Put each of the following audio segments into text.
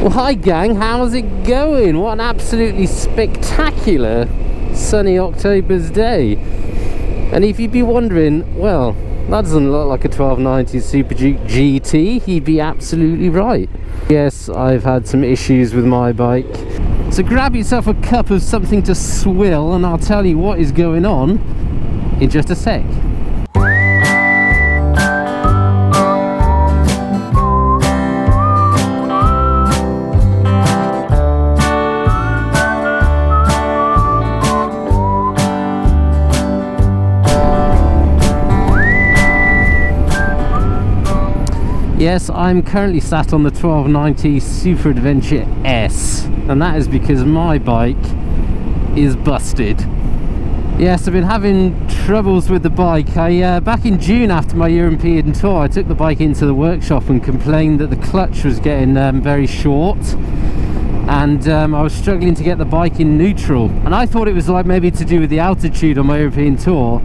Well, hi gang, how's it going? What an absolutely spectacular sunny October's day. And if you'd be wondering, well, that doesn't look like a 1290 Super Duke GT, you'd be absolutely right. Yes, I've had some issues with my bike. So grab yourself a cup of something to swill and I'll tell you what is going on in just a sec. Yes, I'm currently sat on the 1290 Super Adventure S, and that is because my bike is busted. Yes, I've been having troubles with the bike. Back in June after my European tour, I took the bike into the workshop and complained that the clutch was getting very short, and I was struggling to get the bike in neutral. And I thought it was like maybe to do with the altitude on my European tour.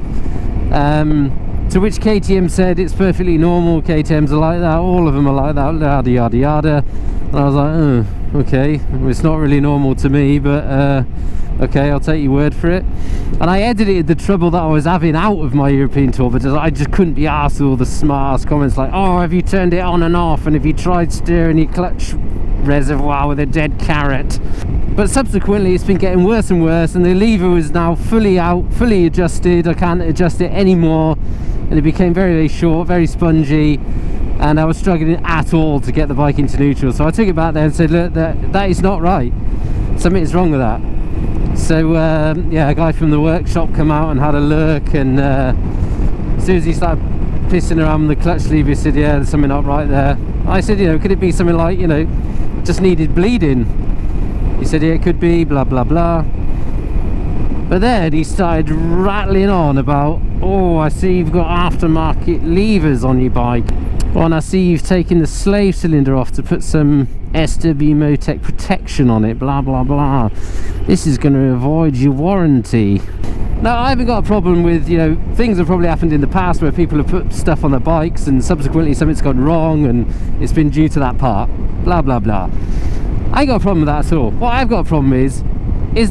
To which KTM said it's perfectly normal, KTMs are like that, all of them are like that, yada yada yada. And I was like, oh, okay, well, it's not really normal to me, but okay, I'll take your word for it. And I edited the trouble that I was having out of my European tour, but I just couldn't be arsed with all the smart ass comments like, oh, have you turned it on and off, and have you tried steering your clutch reservoir with a dead carrot? But subsequently it's been getting worse and worse, and the lever is now fully out, fully adjusted. I can't adjust it anymore, and it became very, very short, very spongy, and I was struggling at all to get the bike into neutral. So I took it back there and said, look, that is not right, something is wrong with that. So yeah, a guy from the workshop come out and had a look, and as soon as he started pissing around with the clutch lever, he said, yeah, there's something not right there. I said, you know, could it be something like, you know, just needed bleeding? He said, yeah, it could be, blah blah blah. But then he started rattling on about, oh, I see you've got aftermarket levers on your bike. Oh, and I see you've taken the slave cylinder off to put some SW Motec protection on it, blah blah blah. This is going to avoid your warranty. Now, I haven't got a problem with, you know, things have probably happened in the past where people have put stuff on their bikes and subsequently something's gone wrong and it's been due to that part, blah blah blah. I ain't got a problem with that at all. What I've got a problem is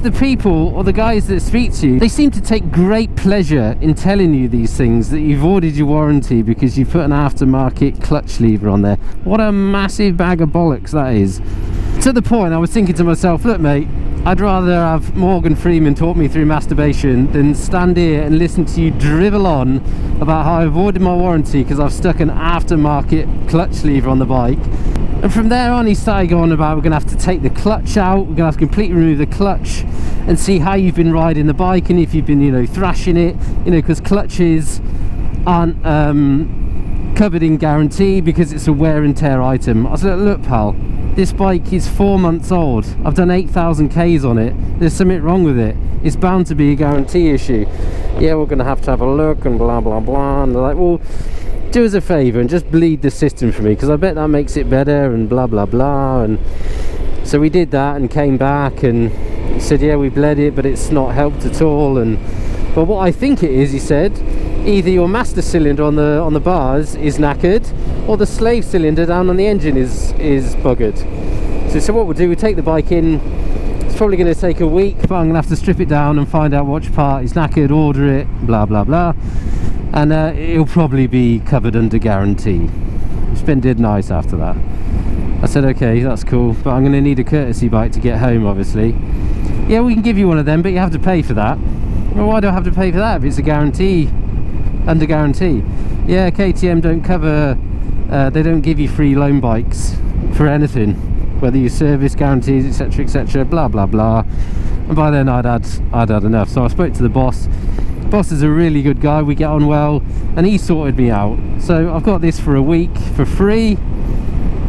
the people or the guys that speak to you, they seem to take great pleasure in telling you these things, that you've ordered your warranty because you put an aftermarket clutch lever on there. What a massive bag of bollocks that is. To the point I was thinking to myself, look mate, I'd rather have Morgan Freeman talk me through masturbation than stand here and listen to you drivel on about how I avoided my warranty because I've stuck an aftermarket clutch lever on the bike. And from there on he started going about, we're going to have to take the clutch out, we're going to have to completely remove the clutch and see how you've been riding the bike and if you've been, you know, thrashing it, you know, because clutches aren't covered in guarantee because it's a wear and tear item. I said, look pal, this bike is 4 months old, I've done 8,000 Ks on it, there's something wrong with it, it's bound to be a guarantee issue. Yeah, we're going to have a look and blah blah blah. And they're like, well, do us a favour and just bleed the system for me because I bet that makes it better and blah blah blah. And so we did that and came back and said, yeah, we bled it, but it's not helped at all. And but what I think it is, he said, either your master cylinder on the bars is knackered or the slave cylinder down on the engine is buggered. So what we'll do, we take the bike in. It's probably going to take a week, but I'm going to have to strip it down and find out which part is knackered, order it, blah blah blah. And it'll probably be covered under guarantee. It's been dead nice after that. I said, okay, that's cool, but I'm going to need a courtesy bike to get home, obviously. Yeah, we can give you one of them, but you have to pay for that. Well, why do I have to pay for that if it's a guarantee, under guarantee? Yeah, KTM don't cover, they don't give you free loan bikes for anything, whether you service guarantees, etc, blah blah blah. And by then I'd had enough, so I spoke to the boss. Boss is a really good guy, we get on well, and he sorted me out. So I've got this for a week for free,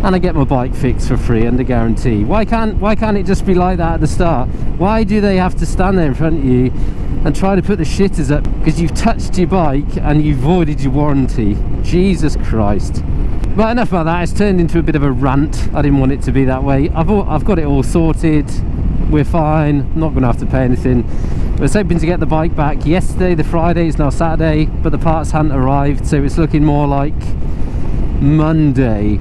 and I get my bike fixed for free under guarantee. Why can't it just be like that at the start? Why do they have to stand there in front of you and try to put the shitters up because you've touched your bike and you've voided your warranty? Jesus Christ. But enough about that, it's turned into a bit of a rant. I didn't want it to be that way. I've got it all sorted, we're fine, I'm not going to have to pay anything. I was hoping to get the bike back yesterday, the Friday, it's now Saturday, but the parts hadn't arrived, so it's looking more like Monday.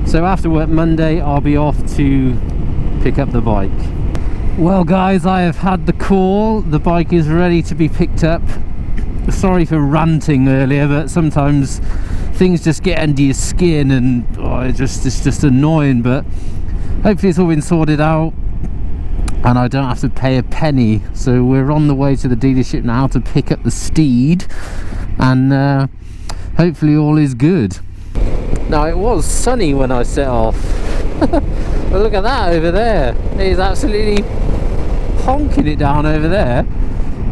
So after work Monday, I'll be off to pick up the bike. Well guys, I have had the call. The bike is ready to be picked up. Sorry for ranting earlier, but sometimes things just get under your skin and it's just annoying, but hopefully it's all been sorted out and I don't have to pay a penny. So we're on the way to the dealership now to pick up the steed, and hopefully all is good. Now it was sunny when I set off. But look at that over there. He's absolutely honking it down over there.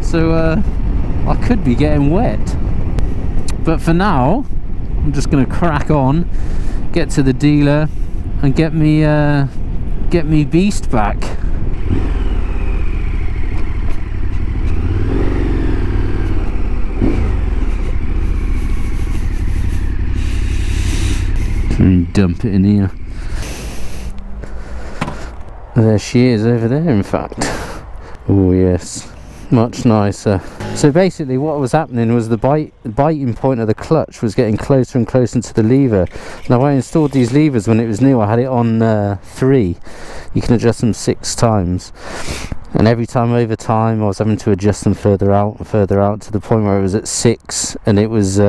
So I could be getting wet. But for now, I'm just going to crack on, get to the dealer and get me beast back. And dump it in here. There she is over there, in fact. Oh yes, much nicer. So basically what was happening was the biting point of the clutch was getting closer and closer to the lever. Now I installed these levers when it was new. I had it on 3. You can adjust them 6 times, and every time over time I was having to adjust them further out and further out, to the point where it was at 6 and it was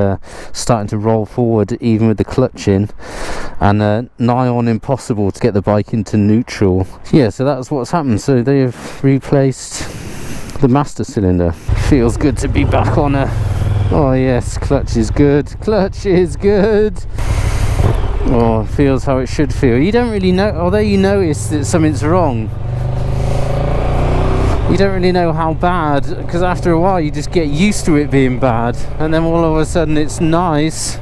starting to roll forward even with the clutch in, and nigh on impossible to get the bike into neutral. Yeah, so that's what's happened. So they have replaced the master cylinder. Feels good to be back on a... Oh yes, clutch is good, clutch is good. Oh, feels how it should feel. You don't really know, although you notice that something's wrong, you don't really know how bad, because after a while you just get used to it being bad, and then all of a sudden it's nice,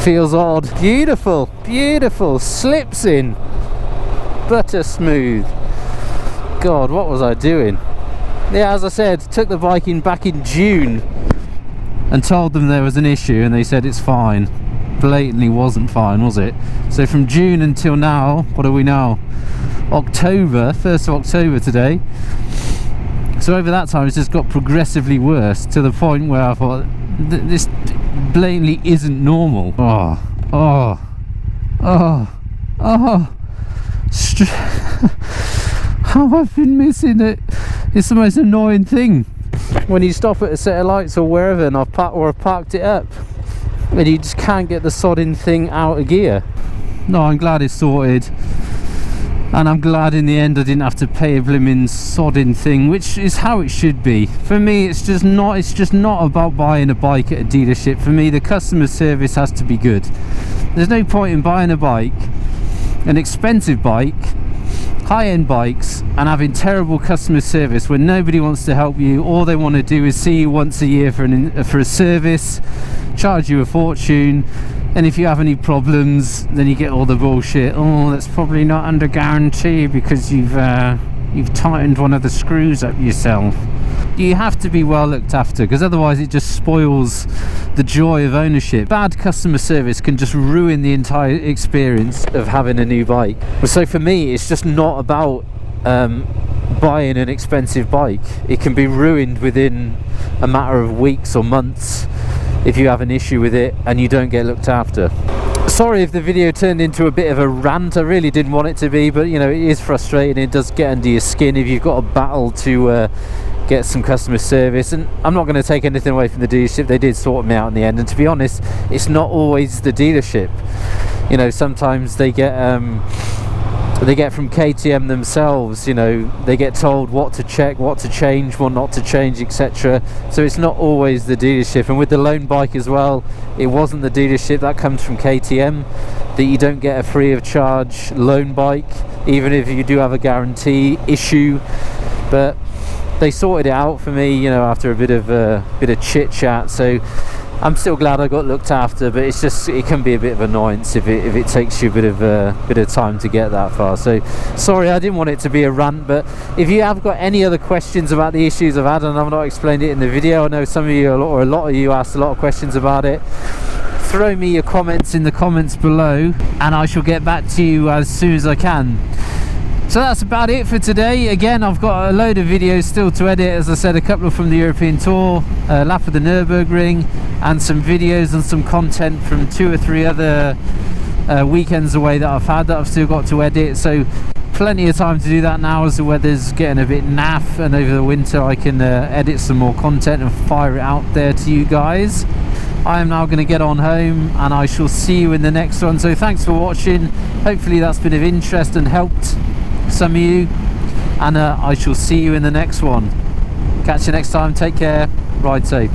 feels odd. Beautiful, beautiful, slips in, butter smooth. God, what was I doing? Yeah, as I said, took the bike in back in June and told them there was an issue, and they said it's fine. Blatantly wasn't fine, was it? So from June until now, what are we now? October, 1st of October today. So over that time it's just got progressively worse, to the point where I thought this blatantly isn't normal. How I've been missing it. It's the most annoying thing when you stop at a set of lights or wherever, and I've parked it up, and you just can't get the sodding thing out of gear. No, I'm glad it's sorted, and I'm glad in the end I didn't have to pay a blimmin' sodding thing, which is how it should be. For me, it's just not about buying a bike at a dealership. For me, the customer service has to be good. There's no point in buying a bike, an expensive bike, high-end bikes, and having terrible customer service when nobody wants to help you. All they want to do is see you once a year for a service, charge you a fortune, and if you have any problems, then you get all the bullshit. Oh, that's probably not under guarantee because you've tightened one of the screws up yourself. You have to be well looked after, because otherwise it just spoils the joy of ownership. Bad customer service can just ruin the entire experience of having a new bike. So for me, it's just not about buying an expensive bike. It can be ruined within a matter of weeks or months if you have an issue with it and you don't get looked after. Sorry if the video turned into a bit of a rant. I really didn't want it to be, but you know, it is frustrating. It does get under your skin if you've got a battle to get some customer service. And I'm not going to take anything away from the dealership. They did sort me out in the end, and to be honest, it's not always the dealership. You know, sometimes they get from KTM themselves, you know, they get told what to check, what to change, what not to change, etc. So it's not always the dealership. And with the loan bike as well, it wasn't the dealership. That comes from KTM, that you don't get a free of charge loan bike even if you do have a guarantee issue. But they sorted it out for me, you know, after a bit of chit chat. So I'm still glad I got looked after, but it's just, it can be a bit of annoyance if it takes you a bit of time to get that far. So sorry, I didn't want it to be a rant, but if you have got any other questions about the issues I've had and I've not explained it in the video, I know some of you, or a lot of you, asked a lot of questions about it. Throw me your comments in the comments below and I shall get back to you as soon as I can. So that's about it for today. Again, I've got a load of videos still to edit. As I said, a couple from the European Tour, a lap of the Nürburgring, and some videos and some content from 2 or 3 other weekends away that I've had that I've still got to edit, so plenty of time to do that now as the weather's getting a bit naff, and over the winter I can edit some more content and fire it out there to you guys. I am now going to get on home, and I shall see you in the next one. So thanks for watching, hopefully that's been of interest and helped some of you, and I shall see you in the next one. Catch you next time, take care, ride safe.